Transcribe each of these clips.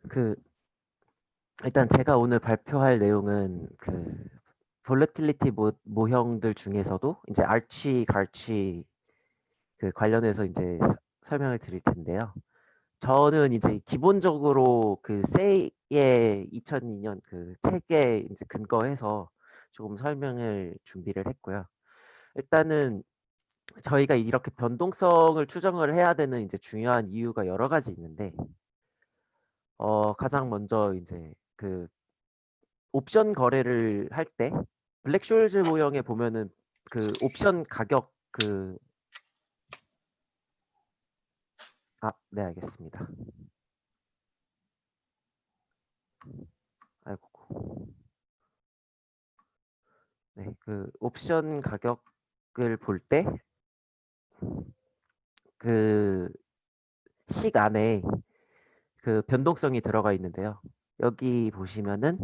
그 일단 제가 오늘 발표할 내용은 volatility 모형들 중에서도 이제 archi, garchi 관련해서 이제 설명을 드릴 텐데요. 저는 이제 기본적으로 세이의 2002년 책에 이제 근거해서 조금 설명을 준비를 했고요. 일단은 저희가 이렇게 변동성을 추정을 해야 되는 이제 중요한 이유가 여러 가지 있는데, 가장 먼저 이제 옵션 거래를 할 때 블랙쇼즈 모형에 보면은 옵션 가격 네, 알겠습니다. 아이고. 네, 옵션 가격을 볼 때 식 안에 변동성이 들어가 있는데요. 여기 보시면은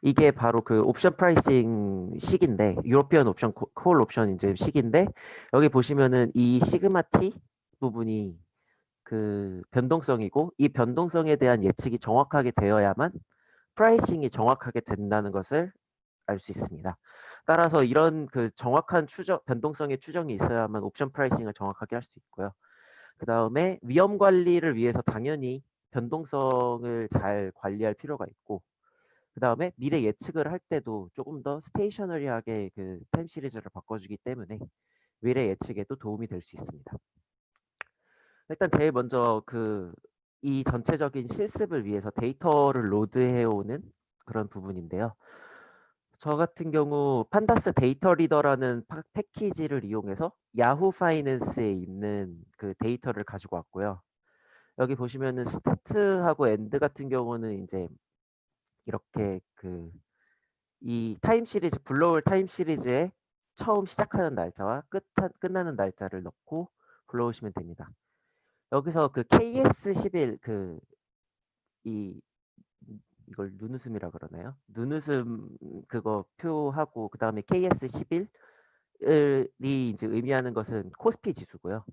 이게 바로 옵션 프라이싱 식인데, 유로피언 옵션 콜 옵션 이제 식인데, 여기 보시면은 이 시그마 T 부분이 변동성이고, 이 변동성에 대한 예측이 정확하게 되어야만 프라이싱이 정확하게 된다는 것을 알 수 있습니다. 따라서 이런 정확한 변동성의 추정이 있어야만 옵션 프라이싱을 정확하게 할 수 있고요. 그 다음에 위험 관리를 위해서 당연히 변동성을 잘 관리할 필요가 있고, 그 다음에 미래 예측을 할 때도 조금 더 스테이셔너리하게 타임 시리즈를 바꿔주기 때문에 미래 예측에도 도움이 될 수 있습니다. 일단 제일 먼저 이 전체적인 실습을 위해서 데이터를 로드해오는 그런 부분인데요. 저 같은 경우 판다스 데이터 리더라는 패키지를 이용해서 야후 파이낸스에 있는 데이터를 가지고 왔고요. 여기 보시면은 스타트하고 엔드 같은 경우는 이제 이렇게 이 타임 시리즈 불러올 타임 시리즈에 처음 시작하는 날짜와 끝나는 날짜를 넣고 불러오시면 됩니다. 여기서 KS11 이걸 눈웃음이라 그러나요? 눈웃음 그거 표하고 그 다음에 KS11이 이제 의미하는 것은 코스피 지수고요.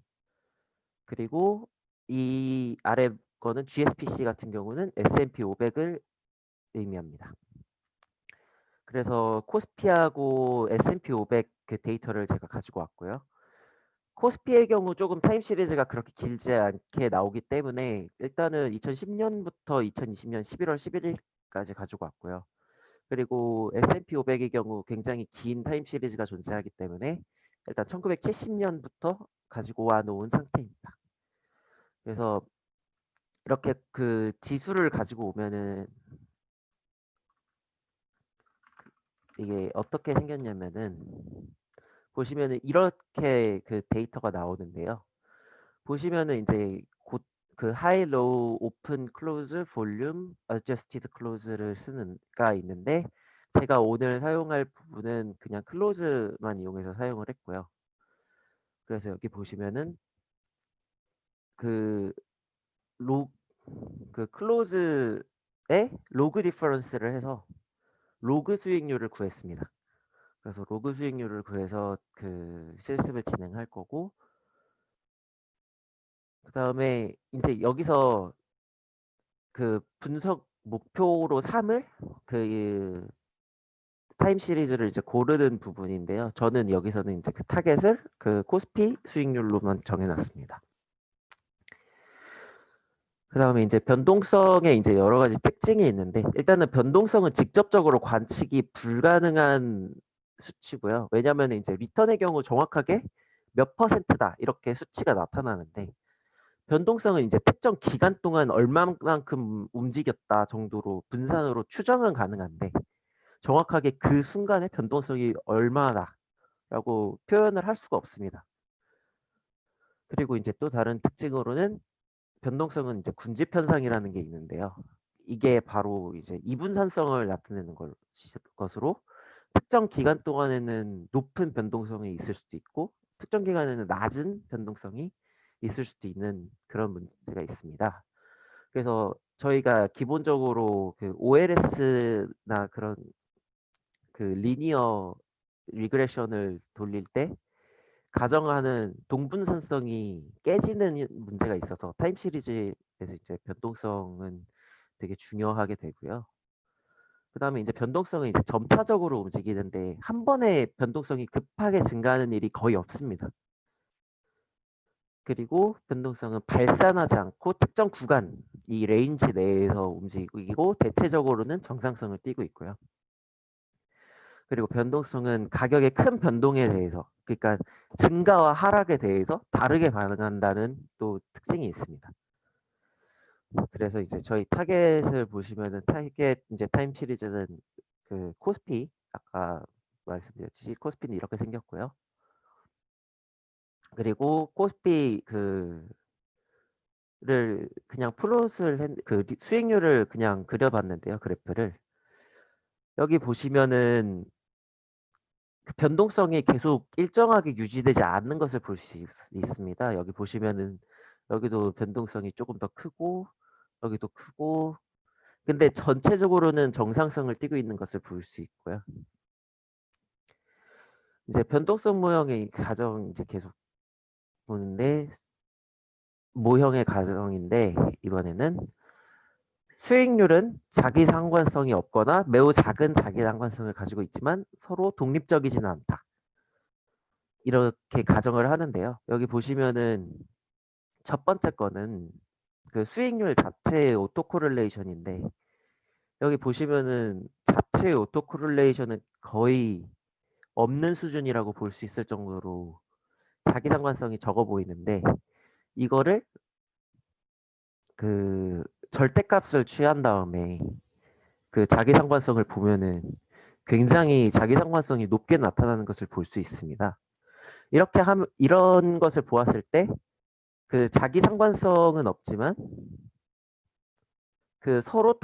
그리고 이 아래 거는 GSPC 같은 경우는 S&P 500을 의미합니다. 그래서 코스피하고 S&P 500 데이터를 제가 가지고 왔고요. 코스피의 경우 조금 타임 시리즈가 그렇게 길지 않게 나오기 때문에 일단은 2010년부터 2020년 11월 11일까지 가지고 왔고요. 그리고 S&P 500의 경우 굉장히 긴 타임 시리즈가 존재하기 때문에 일단 1970년부터 가지고 와 놓은 상태입니다. 그래서 이렇게 지수를 가지고 오면은 이게 어떻게 생겼냐면은 보시면은 이렇게 데이터가 나오는데요. 보시면은 이제 곧 하이, 로우, 오픈, 클로즈, 볼륨, 어저스티드 클로즈를 쓰는가 있는데 제가 오늘 사용할 부분은 그냥 클로즈만 이용해서 사용을 했고요. 그래서 여기 보시면은 그 클로즈에 로그 디퍼런스를 해서 로그 수익률을 구했습니다. 그래서 로그 수익률을 구해서 실습을 진행할 거고, 그 다음에 이제 여기서 분석 목표로 삼을 타임 시리즈를 이제 고르는 부분인데요. 저는 여기서는 이제 타겟을 코스피 수익률로만 정해놨습니다. 그 다음에 이제 변동성에 이제 여러 가지 특징이 있는데, 일단은 변동성은 직접적으로 관측이 불가능한 수치고요. 왜냐하면 이제 리턴의 경우 정확하게 몇 %다 이렇게 수치가 나타나는데, 변동성은 이제 특정 기간 동안 얼마만큼 움직였다 정도로 분산으로 추정은 가능한데, 정확하게 그 순간의 변동성이 얼마나라고 표현을 할 수가 없습니다. 그리고 이제 또 다른 특징으로는 변동성은 이제 군집 현상이라는 게 있는데요. 이게 바로 이제 이분산성을 나타내는 것으로 특정 기간 동안에는 높은 변동성이 있을 수도 있고 특정 기간에는 낮은 변동성이 있을 수도 있는 그런 문제가 있습니다. 그래서 저희가 기본적으로 OLS나 그런 리니어 리그레션을 돌릴 때 가정하는 동분산성이 깨지는 문제가 있어서 타임 시리즈에서 이제 변동성은 되게 중요하게 되고요. 그다음에 이제 변동성은 이제 점차적으로 움직이는데 한 번에 변동성이 급하게 증가하는 일이 거의 없습니다. 그리고 변동성은 발산하지 않고 특정 구간, 이 레인지 내에서 움직이고 대체적으로는 정상성을 띠고 있고요. 그리고 변동성은 가격의 큰 변동에 대해서, 그러니까 증가와 하락에 대해서 다르게 반응한다는 또 특징이 있습니다. 그래서 이제 저희 타겟을 보시면은 타겟 이제 타임 시리즈는 그 코스피, 아까 말씀드렸듯이 코스피는 이렇게 생겼고요. 그리고 코스피 를 그냥 플롯을 수익률을 그냥 그려봤는데요, 그래프를. 여기 보시면은 그 변동성이 계속 일정하게 유지되지 않는 것을 볼 수 있습니다. 여기 보시면은 여기도 변동성이 조금 더 크고 여기도 크고, 근데 전체적으로는 정상성을 띠고 있는 것을 볼 수 있고요. 이제 변동성 모형의 가정 이제 계속 보는데, 모형의 가정인데 이번에는 수익률은 자기 상관성이 없거나 매우 작은 자기 상관성을 가지고 있지만 서로 독립적이지는 않다. 이렇게 가정을 하는데요. 여기 보시면은 첫 번째 거는 그 수익률 자체의 오토코릴레이션인데, 여기 보시면은 자체의 오토코릴레이션은 거의 없는 수준이라고 볼 수 있을 정도로 자기 상관성이 적어 보이는데, 이거를 그 절대값을 취한 다음에 그 자기 상관성을 보면은 굉장히 자기 상관성이 높게 나타나는 것을 볼 수 있습니다. 이렇게 하면, 이런 것을 보았을 때 그 자기 상관성은 없지만 그 서로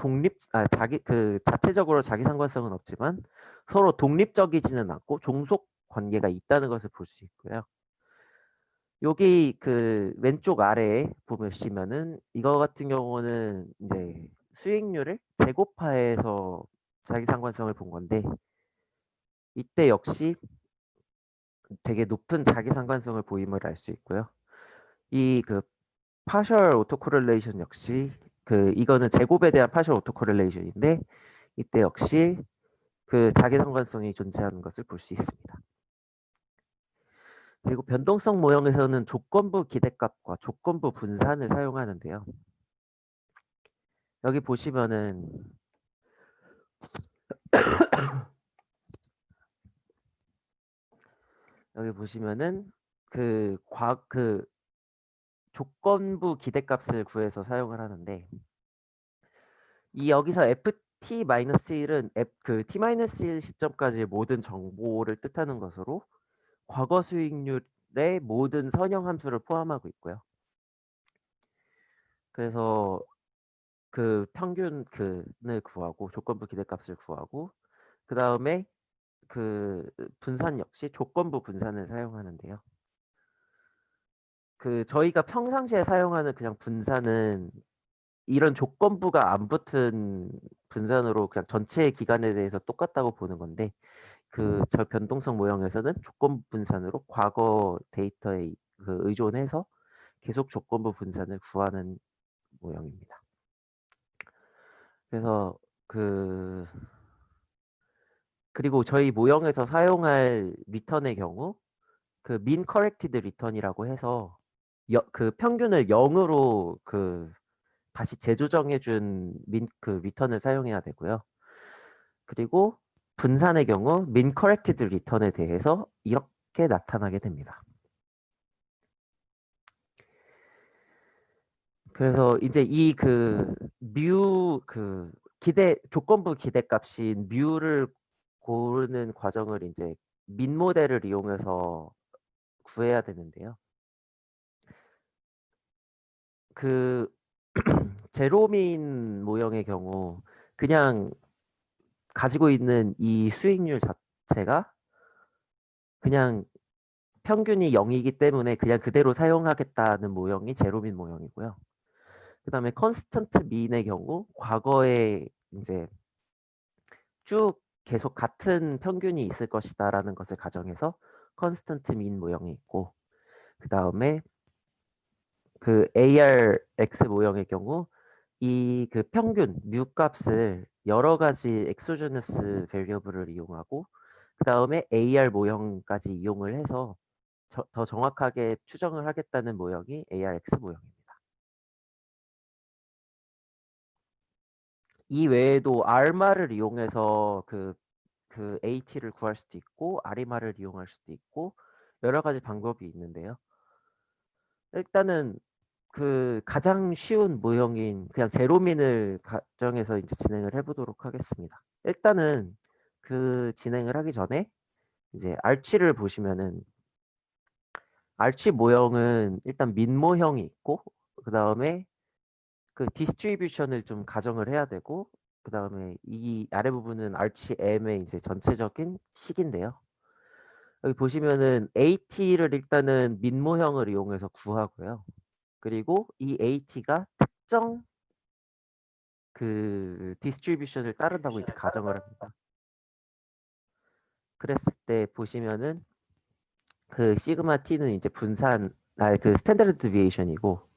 자체적으로 자기 상관성은 없지만 서로 독립적이지는 않고 종속 관계가 있다는 것을 볼 수 있고요. 여기 그 왼쪽 아래에 보시면은 이거 같은 경우는 이제 수익률을 제곱화해서 자기 상관성을 본 건데, 이때 역시 되게 높은 자기 상관성을 보임을 알 수 있고요. 이 그 파셜 오토코릴레이션 역시 이거는 제곱에 대한 파셜 오토코릴레이션인데, 이때 역시 그 자기 상관성이 존재하는 것을 볼 수 있습니다. 그리고 변동성 모형에서는 조건부 기대값과 조건부 분산을 사용하는데요. 여기 보시면은 그 조건부 기대값을 구해서 사용을 하는데, 이 여기서 ft-1은 t-1 시점까지의 모든 정보를 뜻하는 것으로 과거 수익률의 모든 선형 함수를 포함하고 있고요. 그래서 그 평균 을 구하고 조건부 기대값을 구하고, 그 다음에 그 분산 역시 조건부 분산을 사용하는데요. 저희가 평상시에 사용하는 그냥 분산은 이런 조건부가 안 붙은 분산으로 그냥 전체 기간에 대해서 똑같다고 보는 건데, 저 변동성 모형에서는 조건부 분산으로 과거 데이터에 의존해서 계속 조건부 분산을 구하는 모형입니다. 그래서 그리고 저희 모형에서 사용할 리턴의 경우 민 커렉티드 리턴이라고 해서 평균을 0으로 다시 재조정해 준 리턴을 사용해야 되고요. 그리고 분산의 경우 민 커렉티드 리턴에 대해서 이렇게 나타나게 됩니다. 그래서 이제 조건부 기대값인 뮤를 고르는 과정을 이제 민 모델을 이용해서 구해야 되는데요. 제로민 모형의 경우 그냥 가지고 있는 이 수익률 자체가 그냥 평균이 0이기 때문에 그냥 그대로 사용하겠다는 모형이 제로민 모형이고요. 그 다음에 컨스턴트 민의 경우 과거에 이제 쭉 계속 같은 평균이 있을 것이다라는 것을 가정해서 컨스턴트 민 모형이 있고, 그 다음에 ARX 모형의 경우 이 그 평균 뮤 값을 여러 가지 엑소제너스 베리어블을 이용하고 그다음에 AR 모형까지 이용을 해서 더 정확하게 추정을 하겠다는 모형이 ARX 모형입니다. 이 외에도 RMA를 이용해서 그 AT를 구할 수도 있고 RMA를 이용할 수도 있고 여러 가지 방법이 있는데요. 일단은 그 가장 쉬운 모형인 그냥 제로민을 가정해서 이제 진행을 해보도록 하겠습니다. 일단은 그 진행을 하기 전에 이제 알치를 보시면은 알치 모형은 일단 민 모형이 있고 그 다음에 그 디스트리뷰션을 좀 가정을 해야 되고 그 다음에 이 아래 부분은 알치 M의 이제 전체적인 식인데요. 여기 보시면은 AT를 일단은 민 모형을 이용해서 구하고요. 그리고 이 AT가 특정 그 디스트리뷰션을 따른다고 이제 가정을 합니다. 그랬을 때 보시면은 그 시그마 t는 이제 그 스탠다드 디비에이션이고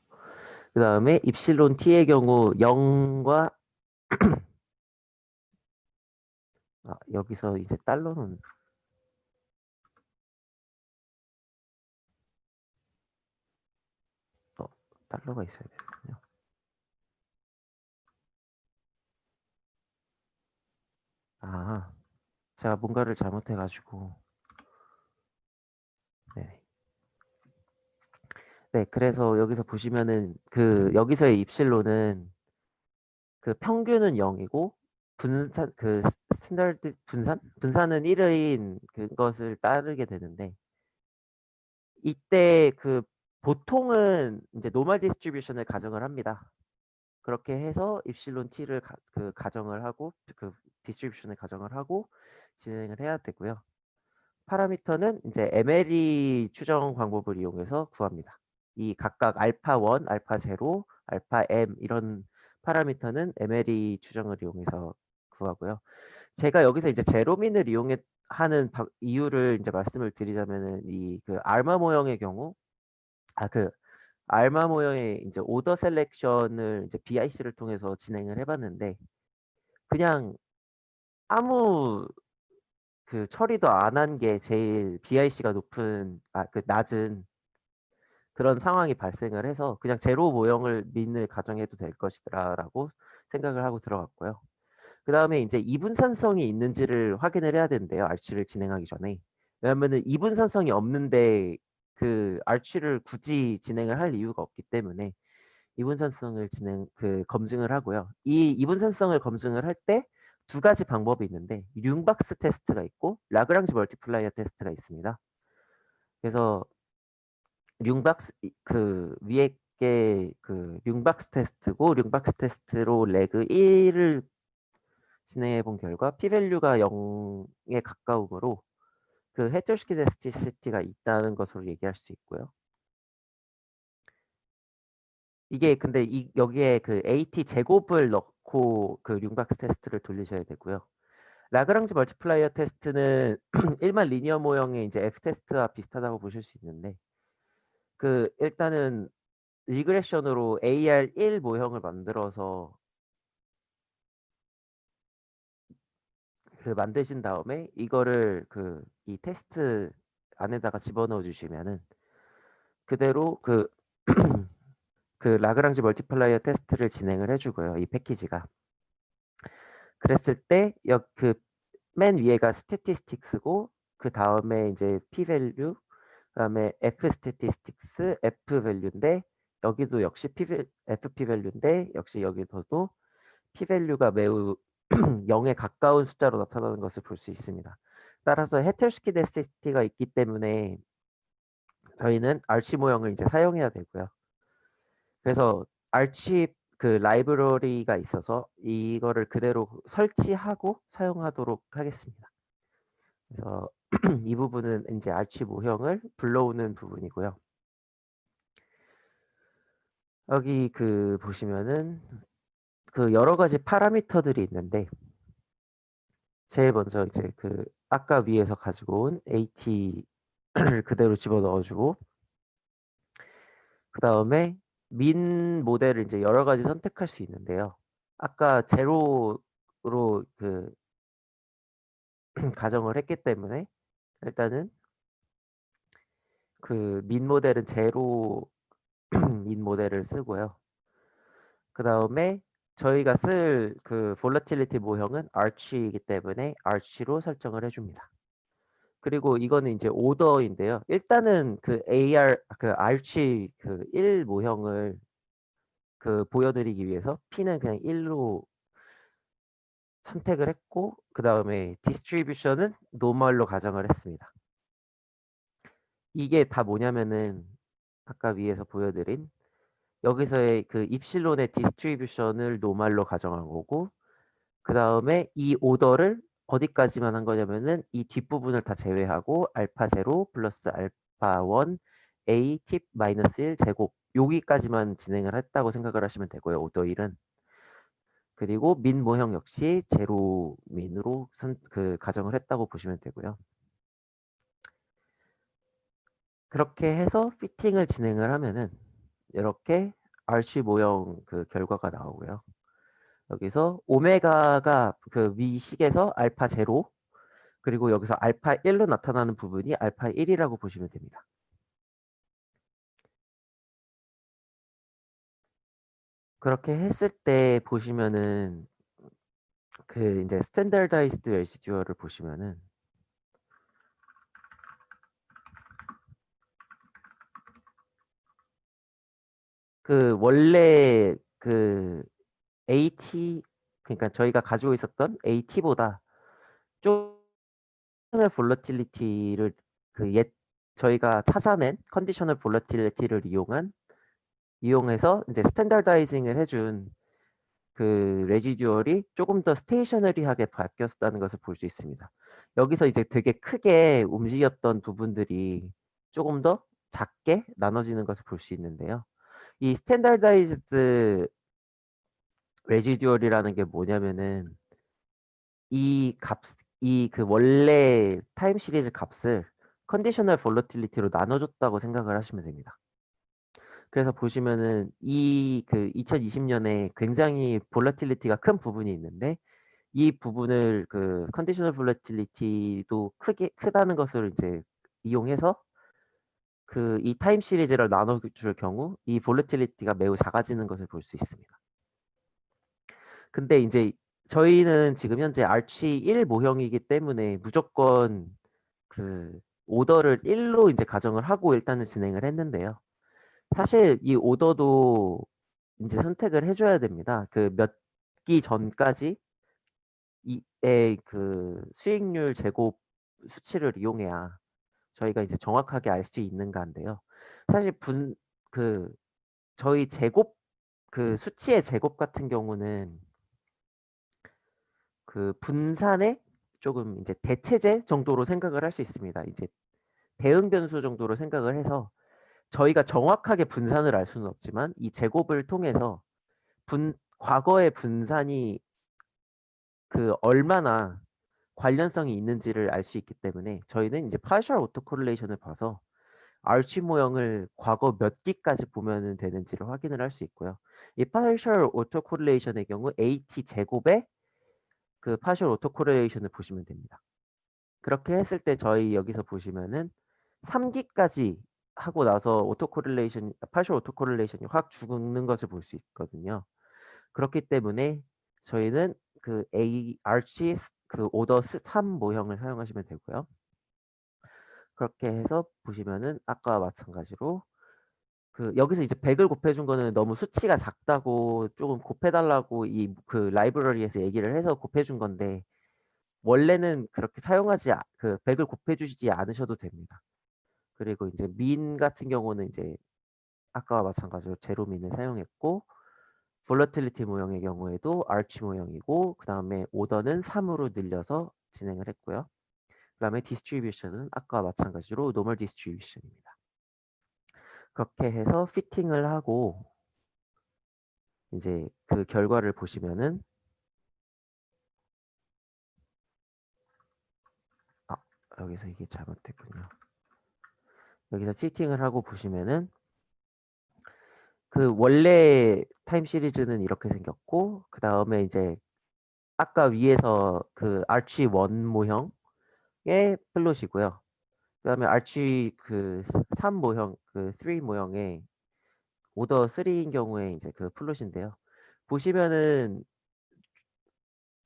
그 다음에 입실론 t의 경우 0과 여기서 이제 달러는 달러가 있어야 되거든요. 제가 뭔가를 잘못해가지고 네. 네, 그래서 여기서 보시면은 그 여기서의 입실론은 그 평균은 0이고 스탠다드 분산은 1인 그것을 따르게 되는데 이때 그 보통은 이제 노멀 디스트리뷰션을 가정을 합니다. 그렇게 해서 입실론 t를 가정을 하고 그 디스트리뷰션을 가정을 하고 진행을 해야 되고요. 파라미터는 이제 MLE 추정 방법을 이용해서 구합니다. 이 각각 알파 1, 알파 0, 알파 M 이런 파라미터는 MLE 추정을 이용해서 구하고요. 제가 여기서 이제 제로민을 하는 이유를 이제 말씀을 드리자면은 이 그 알마 모형의 경우 그 알마 모형의 이제 오더 셀렉션을 이제 BIC를 통해서 진행을 해봤는데 그냥 아무 그 처리도 안 한 게 제일 BIC가 낮은 그런 상황이 발생을 해서 그냥 제로 모형을 민을 가정해도 될 것이라고 생각을 하고 들어갔고요. 그 다음에 이제 이분산성이 있는지를 확인을 해야 되는데요. 알치를 진행하기 전에. 왜냐면은 이분산성이 없는데 그 알치를 굳이 진행을 할 이유가 없기 때문에 이분산성을 검증을 하고요. 이 이분산성을 검증을 할 때 두 가지 방법이 있는데 융박스 테스트가 있고 라그랑지 멀티플라이어 테스트가 있습니다. 그래서 그 위에 게 그 융박스 테스트고 융박스 테스트로 레그 1을 진행해 본 결과 p-value가 0에 가까우므로 그 헤테로스키데스티시티가 있다는 것으로 얘기할 수 있고요. 이게 근데 여기에 그 AT 제곱을 넣고 그 융박스 테스트를 돌리셔야 되고요. 라그랑지 멀티플라이어 테스트는 일반 리니어 모형의 이제 F 테스트와 비슷하다고 보실 수 있는데 그 일단은 리그레션으로 AR1 모형을 만들어서 그 만드신 다음에 이거를 이 테스트 안에다가 집어넣어 주시면은 그대로 그 라그랑지 멀티플라이어 테스트를 진행을 해주고요. 이 패키지가. 그랬을 때 그 맨 위에가 스태티스틱스고 그 다음에 이제 p-value 그다음에 f 스태티스틱스 f 밸류인데 여기도 역시 f p-value인데 역시 여기서도 p-value가 매우 0에 가까운 숫자로 나타나는 것을 볼 수 있습니다. 따라서 헤테로스키데스티가 있기 때문에 저희는 RC 모형을 이제 사용해야 되고요. 그래서 RC 그 라이브러리가 있어서 이거를 그대로 설치하고 사용하도록 하겠습니다. 그래서 이 부분은 이제 RC 모형을 불러오는 부분이고요. 여기 보시면은 그 여러 가지 파라미터들이 있는데 제일 먼저 이제 아까 위에서 가지고 온 AT를 그대로 집어 넣어주고 그 다음에 민 모델을 이제 여러 가지 선택할 수 있는데요. 아까 제로로 그 가정을 했기 때문에 일단은 그 민 모델은 제로 민 모델을 쓰고요. 그 다음에 저희가 쓸 그 volatility 모형은 arch이기 때문에 arch로 설정을 해줍니다. 그리고 이거는 이제 오더인데요. 일단은 그 그 arch 그 1 모형을 그 보여드리기 위해서 p는 그냥 1로 선택을 했고 그 다음에 디스트리뷰션은 노멀로 가정을 했습니다. 이게 다 뭐냐면은 아까 위에서 보여드린 여기서의 그 입실론의 디스트리뷰션을 노멀로 가정한 거고 그 다음에 이 오더를 어디까지만 한 거냐면은 이 뒷부분을 다 제외하고 알파 제로 플러스 알파 1 a 팁 마이너스 1 제곱 여기까지만 진행을 했다고 생각을 하시면 되고요. 오더 1은 그리고 민 모형 역시 제로 민으로 그 가정을 했다고 보시면 되고요. 그렇게 해서 피팅을 진행을 하면은 이렇게 RC 모형 그 결과가 나오고요. 여기서 오메가가 그 위식에서 알파 제로 그리고 여기서 알파 1로 나타나는 부분이 알파 1이라고 보시면 됩니다. 그렇게 했을 때 보시면은 그 이제 스탠다드라이즈드 레시듀얼을 보시면은 그 원래 그 AT 그러니까 저희가 가지고 있었던 AT보다 좀 컨디셔널 볼러틸리티를 그 저희가 찾아낸 컨디셔널 볼러틸리티를 이용해서 이제 스탠다다이징을 해준 그 레지듀얼이 조금 더 스테이셔너리하게 바뀌었다는 것을 볼 수 있습니다. 여기서 이제 되게 크게 움직였던 부분들이 조금 더 작게 나눠지는 것을 볼 수 있는데요. 이 스탠다다이즈드 레지듀얼이라는 게 뭐냐면은 이 값, 이 그 원래 타임 시리즈 값을 컨디셔널 볼러틸리티로 나눠줬다고 생각을 하시면 됩니다. 그래서 보시면은 이 그 2020년에 굉장히 볼러틸리티가 큰 부분이 있는데 이 부분을 그 컨디셔널 볼러틸리티도 크다는 것을 이제 이용해서 그 이 타임 시리즈를 나눠줄 경우 이 볼러틸리티가 매우 작아지는 것을 볼 수 있습니다. 근데 이제 저희는 지금 현재 arch 1 모형이기 때문에 무조건 그 오더를 1로 이제 가정을 하고 일단은 진행을 했는데요. 사실 이 오더도 이제 선택을 해줘야 됩니다. 그 몇 기 전까지 이의 그 수익률 제곱 수치를 이용해야 저희가 이제 정확하게 알 수 있는가인데요. 사실 그 저희 제곱 그 수치의 제곱 같은 경우는 그 분산의 조금 이제 대체제 정도로 생각을 할 수 있습니다. 이제 대응 변수 정도로 생각을 해서 저희가 정확하게 분산을 알 수는 없지만 이 제곱을 통해서 과거의 분산이 그 얼마나 관련성이 있는지를 알 수 있기 때문에 저희는 이제 partial autocorrelation을 봐서 arch 모형을 과거 몇 기까지 보면 되는지를 확인을 할 수 있고요. 이 partial autocorrelation의 경우 AT 제곱의 그 partial autocorrelation을 보시면 됩니다. 그렇게 했을 때 저희 여기서 보시면은 3기까지 하고 나서 partial autocorrelation이 확 죽는 것을 볼 수 있거든요. 그렇기 때문에 저희는 그 arch 그 오더 3 모형을 사용하시면 되고요. 그렇게 해서 보시면은 아까와 마찬가지로 그 여기서 이제 100을 곱해준 거는 너무 수치가 작다고 조금 곱해달라고 이 그 라이브러리에서 얘기를 해서 곱해준 건데 원래는 그렇게 그 100을 곱해주시지 않으셔도 됩니다. 그리고 이제 민 같은 경우는 이제 아까와 마찬가지로 제로민을 사용했고 볼러틸리티 모형의 경우에도 arch 모형이고 그 다음에 오더는 3으로 늘려서 진행을 했고요. 그 다음에 디스트리뷰션은 아까와 마찬가지로 노멀 디스트리뷰션입니다. 그렇게 해서 피팅을 하고 이제 그 결과를 보시면은 아 여기서 이게 잘못됐군요. 여기서 치팅을 하고 보시면은 그 원래 타임 시리즈는 이렇게 생겼고 그 다음에 이제 아까 위에서 그 아치 1 모형의 플롯이고요. 그다음에 아치 그 3 모형 그 3 모형의 오더 3인 경우에 이제 그 플롯인데요. 보시면은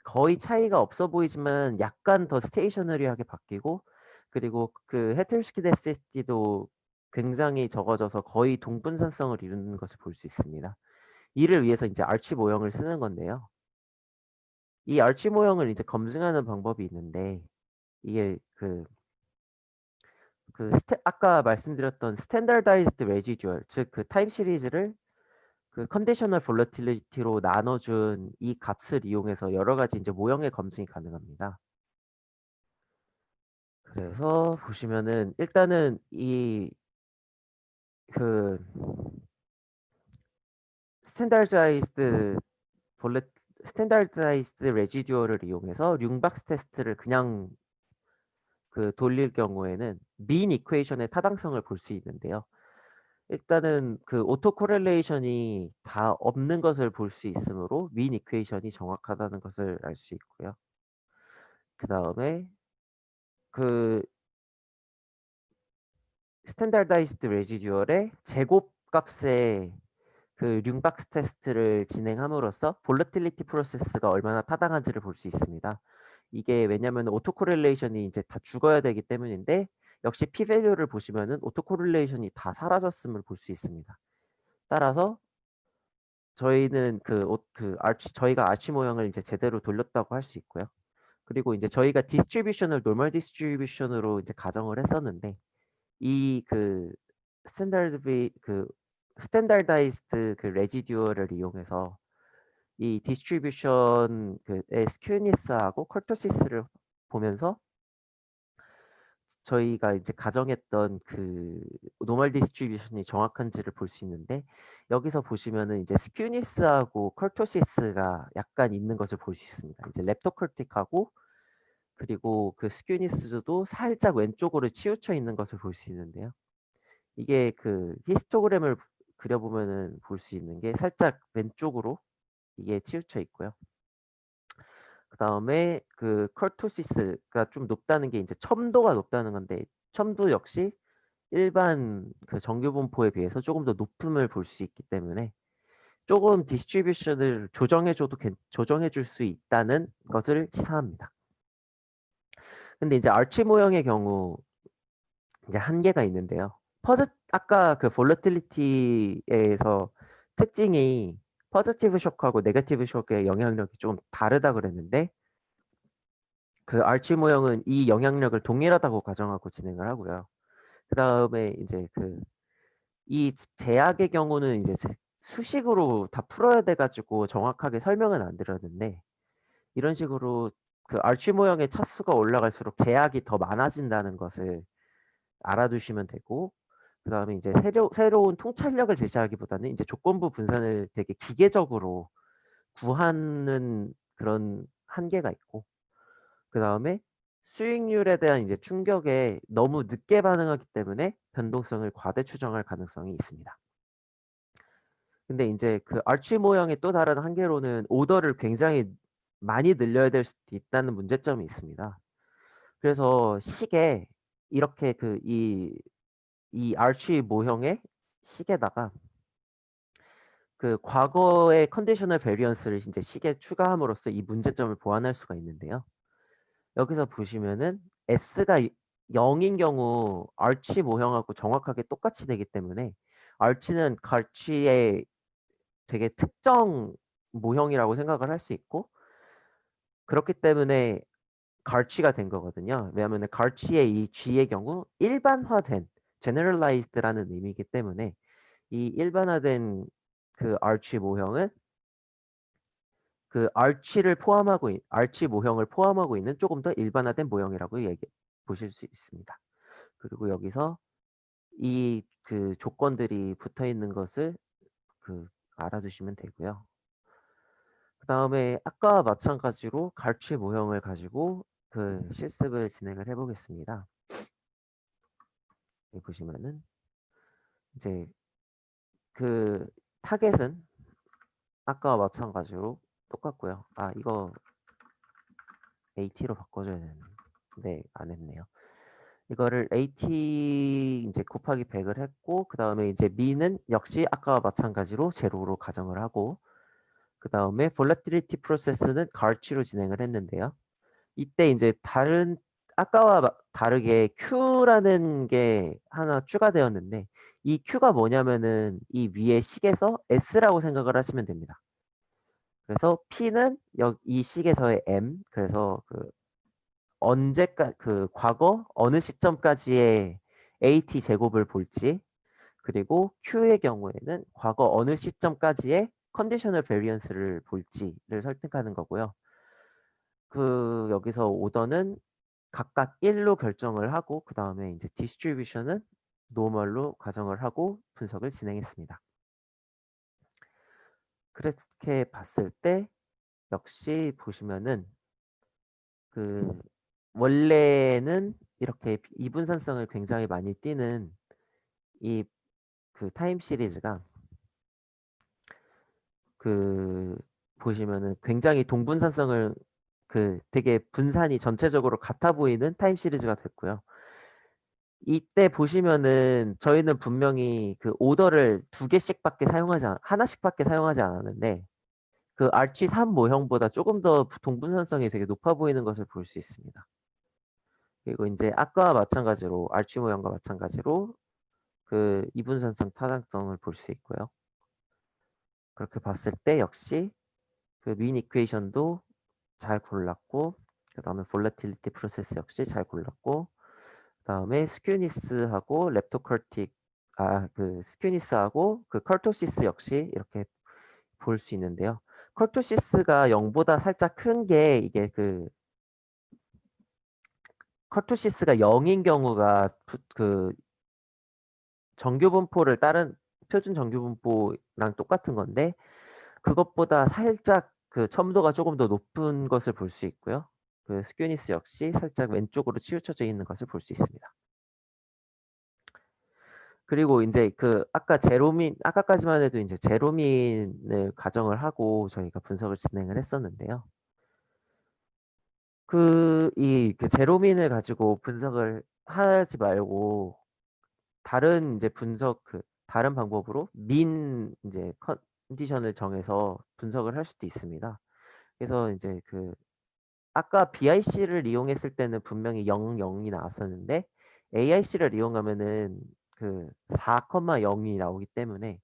거의 차이가 없어 보이지만 약간 더 스테이셔너리하게 바뀌고 그리고 그 헤테로스키다시티도 굉장히 적어져서 거의 동분산성을 이루는 것을 볼 수 있습니다. 이를 위해서 이제 아치 모형을 쓰는 건데요. 이 아치 모형을 이제 검증하는 방법이 있는데 이게 아까 말씀드렸던 스탠다드라이즈드 레지듀얼 즉 그 타임 시리즈를 그 컨디셔널 볼러틸리티로 나눠준 이 값을 이용해서 여러 가지 이제 모형의 검증이 가능합니다. 그래서 보시면은 일단은 이 그 스탠다드라이즈드 볼러 스탠다드라이즈드 레지듀얼을 이용해서 융박스 테스트를 그냥 그 돌릴 경우에는 민 이퀘이션의 타당성을 볼 수 있는데요. 일단은 그 오토 코렐레이션이 다 없는 것을 볼 수 있으므로 민 이퀘이션이 정확하다는 것을 알 수 있고요. 그다음에 그 스탠다드라이즈드 레지듀얼의 제곱값의 그 융박스 테스트를 진행함으로써 볼러틸리티 프로세스가 얼마나 타당한지를 볼 수 있습니다. 이게 왜냐면 오토 코렐레이션이 이제 다 죽어야 되기 때문인데 역시 p 밸류를 보시면은 오토 코렐레이션이 다 사라졌음을 볼 수 있습니다. 따라서 저희는 저희가 아치 모형을 이제 제대로 돌렸다고 할 수 있고요. 그리고 이제 저희가 디스트리뷰션을 노멀 디스트리뷰션으로 이제 가정을 했었는데 이 스탠다드이즈드 그 레지듀얼을 이용해서 이 디스트리뷰션 그의 스큐니스하고 컬토시스를 보면서 저희가 이제 가정했던 그 노멀 디스트리뷰션이 정확한지를 볼 수 있는데 여기서 보시면은 이제 스큐니스하고 컬토시스가 약간 있는 것을 볼 수 있습니다. 이제 렙토컬틱하고 그리고 그 스큐니스도 살짝 왼쪽으로 치우쳐 있는 것을 볼 수 있는데요. 이게 그 히스토그램을 그려보면은 볼 수 있는 게 살짝 왼쪽으로 이게 치우쳐 있고요. 그 다음에 그 컬토시스가 좀 높다는 게 이제 첨도가 높다는 건데 첨도 역시 일반 그 정규 분포에 비해서 조금 더 높음을 볼 수 있기 때문에 조금 디스트리뷰션을 조정해 줄 수 있다는 것을 시사합니다. 근데 이제 아치 모형의 경우 이제 한계가 있는데요. 아까 그 볼러틸리티에서 특징이 포지티브 쇼크하고 네거티브 쇼크의 영향력이 좀 다르다 그랬는데 그 아치 모형은 이 영향력을 동일하다고 가정하고 진행을 하고요. 그다음에 이제 이 제약의 경우는 이제 수식으로 다 풀어야 돼 가지고 정확하게 설명은 안 드렸는데 이런 식으로 그 아치 모형의 차수가 올라갈수록 제약이 더 많아진다는 것을 알아두시면 되고 그다음에 이제 새로운 통찰력을 제시하기보다는 이제 조건부 분산을 되게 기계적으로 구하는 그런 한계가 있고 그다음에 수익률에 대한 이제 충격에 너무 늦게 반응하기 때문에 변동성을 과대 추정할 가능성이 있습니다. 근데 이제 그 아치 모형의 또 다른 한계로는 오더를 굉장히 많이 늘려야 될 수도 있다는 문제점이 있습니다. 그래서 식에 이렇게 이 아치 모형의 식에다가 그 과거의 컨디셔널 베리언스를 이제 식에 추가함으로써 이 문제점을 보완할 수가 있는데요. 여기서 보시면은 S가 0인 경우 아치 모형하고 정확하게 똑같이 되기 때문에 아치는 가치의 되게 특정 모형이라고 생각을 할 수 있고 그렇기 때문에 가치가 된 거거든요. 왜냐하면 가치의 이 G의 경우 일반화된 generalized라는 의미이기 때문에 이 일반화된 그 아치 모형은 그 아치 모형을 포함하고 있는 조금 더 일반화된 모형이라고 보실 수 있습니다. 그리고 여기서 이 그 조건들이 붙어 있는 것을 알아두시면 되고요. 그다음에 아까와 마찬가지로 가치 모형을 가지고 실습을 진행을 해 보겠습니다. 여기 보시면은 이제 타겟은 아까와 마찬가지로 똑같고요. 아, 이거 AT로 바꿔줘야 되는데 네, 안 했네요. 이거를 AT 이제 곱하기 100을 했고, 그 다음에 이제 미는 역시 아까와 마찬가지로 제로로 가정을 하고, 그 다음에 volatility 프로세스는 가르치로 진행을 했는데요. 이때 이제 아까와 다르게 Q라는 게 하나 추가되었는데, 이 Q가 뭐냐면은 이 위에 식에서 S라고 생각을 하시면 됩니다. 그래서 P는 이 식에서의 M, 그래서 그 과거 어느 시점까지의 AT 제곱을 볼지, 그리고 Q의 경우에는 과거 어느 시점까지의 컨디셔널 베리언스를 볼지를 설득하는 거고요. 여기서 오더는 각각 1로 결정을 하고, 그 다음에 이제 디스트리뷰션은 노멀로 가정을 하고 분석을 진행했습니다. 그렇게 봤을 때 역시 보시면은 원래는 이렇게 이분산성을 굉장히 많이 띠는 이 타임 시리즈가 보시면은 굉장히 동분산성을 되게 분산이 전체적으로 같아 보이는 타임 시리즈가 됐고요. 이때 보시면은 저희는 분명히 오더를 하나씩밖에 사용하지 않았는데 아치 3 모형보다 조금 더 동분산성이 되게 높아 보이는 것을 볼 수 있습니다. 그리고 이제 아까와 마찬가지로 아치 모형과 마찬가지로 이분산성 타당성을 볼 수 있고요. 그렇게 봤을 때 역시 민 이퀘이션도 잘 골랐고, 그 다음에 볼라틸리티 프로세스 역시 잘 골랐고, 그 다음에 스큐니스하고 스큐니스하고 컬토시스 역시 이렇게 볼 수 있는데요. 컬토시스가 0보다 살짝 큰 게 이게 컬토시스가 0인 경우가 정규분포를 다른 표준 정규분포랑 똑같은 건데, 그것보다 살짝 첨도가 조금 더 높은 것을 볼 수 있고요. 스큐니스 역시 살짝 왼쪽으로 치우쳐져 있는 것을 볼 수 있습니다. 그리고 이제 아까까지만 해도 이제 제로민을 가정을 하고 저희가 분석을 진행을 했었는데요. 제로민을 가지고 분석을 하지 말고 다른 이제 다른 방법으로 이제 컨디션을 정해서 분석을 할 수도 있습니다. 그래서 이제 아까 BIC를 이용했을 때는 분명히 0, 0이 나왔었는데 AIC를 이용하면은 4,0이 나오기 때문에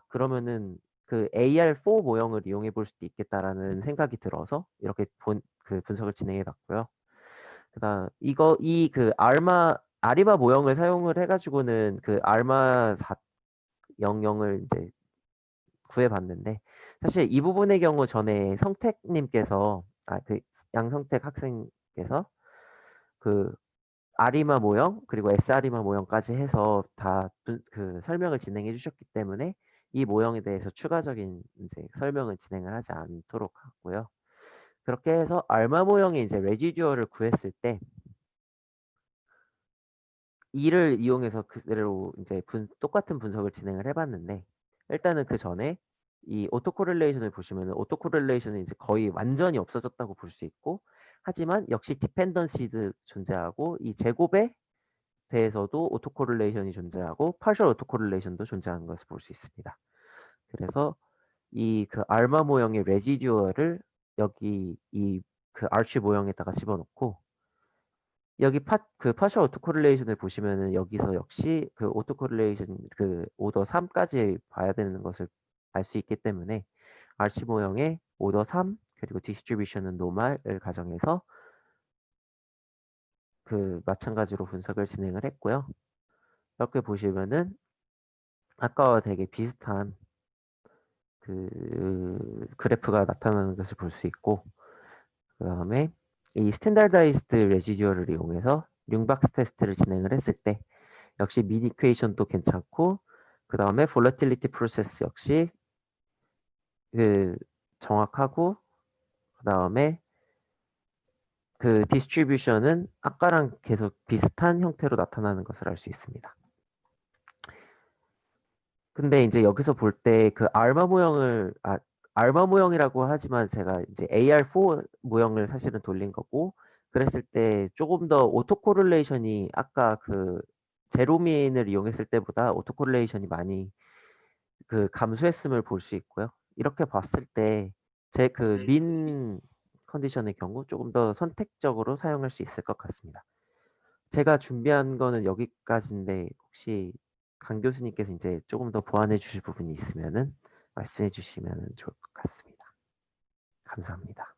그러면은 AR4 모형을 이용해 볼 수도 있겠다라는 생각이 들어서 이렇게 분석을 진행해 봤고요. 그다음 아리마 모형을 사용을 해가지고는 아르마 400을 이제 구해봤는데, 사실 이 부분의 경우 전에 성택님께서 양성택 학생께서 아리마 모형 그리고 S아리마 모형까지 해서 다 설명을 진행해 주셨기 때문에 이 모형에 대해서 추가적인 이제 설명을 진행을 하지 않도록 하고요. 그렇게 해서 알마 모형의 이제 레지듀얼을 구했을 때 이를 이용해서 그대로 이제 똑같은 분석을 진행을 해봤는데, 일단은 그 전에 이 오토 코렐레이션을 보시면은 오토 코렐레이션은 이제 거의 완전히 없어졌다고 볼 수 있고, 하지만 역시 디펜던시도 존재하고 이 제곱에 대해서도 오토 코렐레이션이 존재하고 파셜 오토 코렐레이션도 존재하는 것을 볼 수 있습니다. 그래서 알마 모형의 레지듀얼을 여기 아치 모형에다가 집어넣고, 여기 파셜 오토 코릴레이션을 보시면은 여기서 역시 오토 코릴레이션 오더 3까지 봐야 되는 것을 알 수 있기 때문에 아치 모형의 오더 3 그리고 디스트리뷰션은 노멀을 가정해서 마찬가지로 분석을 진행을 했고요. 이렇게 보시면은 아까와 되게 비슷한 그래프가 나타나는 것을 볼 수 있고, 그 다음에 이 스탠다드라이즈드 레지듀얼을 이용해서 융박스 테스트를 진행을 했을 때 역시 민 이퀘이션도 괜찮고, 그 다음에 볼라틸리티 프로세스 역시 정확하고, 그 다음에 디스트리뷰션은 아까랑 계속 비슷한 형태로 나타나는 것을 알 수 있습니다. 근데 이제 여기서 볼 때 그 알마 모형을 알마 모형이라고 하지만 제가 이제 AR4 모형을 사실은 돌린 거고 그랬을 때 조금 더 오토 코릴레이션이 아까 그 제로민을 이용했을 때보다 오토 코릴레이션이 많이 그 감소했음을 볼 수 있고요. 이렇게 봤을 때 제 그 민 컨디션의 경우 조금 더 선택적으로 사용할 수 있을 것 같습니다. 제가 준비한 거는 여기까지인데 혹시 강 교수님께서 이제 조금 더 보완해 주실 부분이 있으면은 말씀해 주시면 좋을 것 같습니다. 감사합니다.